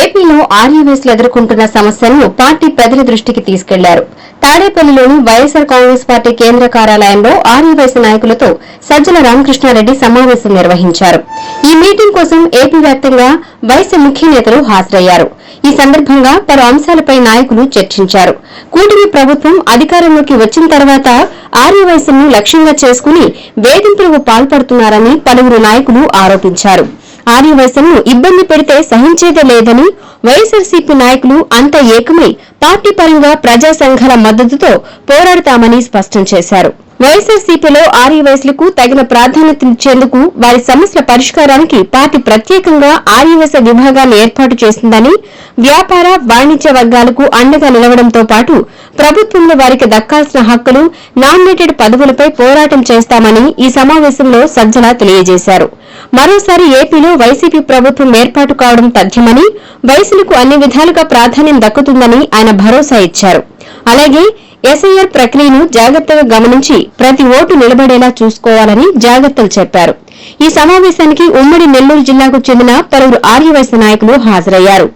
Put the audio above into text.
ఏపీలో ఆర్యవైశ్యులు ఎదుర్కొంటున్న సమస్యలను పార్టీ పెద్దల దృష్టికి తీసుకెళ్లారు. తాడేపల్లిలోని వైఎస్సార్ కాంగ్రెస్ పార్టీ కేంద్ర కార్యాలయంలో ఆర్యవైశ్య నాయకులతో సజ్జల రామకృష్ణారెడ్డి సమావేశం నిర్వహించారు. ఈ మీటింగ్ కోసం ఏపీ వ్యాప్తంగా వైశ్య ముఖ్య నేతలు హాజరయ్యారు. ఈ సందర్భంగా పలు అంశాలపై నాయకులు చర్చించారు. కూటమి ప్రభుత్వం అధికారంలోకి వచ్చిన తర్వాత ఆర్యవైశ్యులను లక్ష్యంగా చేసుకుని వేధింపులకు పాల్పడుతున్నారని పలువురు నాయకులు ఆరోపించారు. ఆర్యవైశ్యులను ఇబ్బంది పెడితే సహించేదే లేదని వైఎస్సార్సీపీ నాయకులు అంతా ఏకమై పార్టీ పరంగా ప్రజా సంఘాల మద్దతుతో పోరాడతామని స్పష్టం చేశారు. వైఎస్సార్సీపీలో ఆర్యవైశ్యులకు తగిన ప్రాధాన్యతనిచ్చేందుకు వారి సమస్యల పరిష్కారానికి పార్టీ ప్రత్యేకంగా ఆర్యవైశ్య విభాగాన్ని ఏర్పాటు చేసిందని, వ్యాపార వాణిజ్య వర్గాలకు అండగా నిలవడంతో పాటు ప్రభుత్వంలో వారికి దక్కాల్సిన హక్కులు, నామినేటెడ్ పదవులపై పోరాటం చేస్తామని ఈ సమావేశంలో సజ్జల తెలియజేశారు. మరోసారి ఏపీలో వైసీపీ ప్రభుత్వం ఏర్పాటు కావడం తథ్యమని, వైశ్యులకు అన్ని విధాలుగా ప్రాధాన్యం దక్కుతుందని ఆయన భరోసా ఇచ్చారు. అలాగే ఎస్ఐఆర్ ప్రక్రియను జాగ్రత్తగా గమనించి ప్రతి ఓటు నిలబడేలా చూసుకోవాలని జాగ్రత్తలు చెప్పారు. ఈ సమావేశానికి ఉమ్మడి నెల్లూరు జిల్లాకు చెందిన పలువురు ఆర్యవైశ్య నాయకులు హాజరయ్యారు.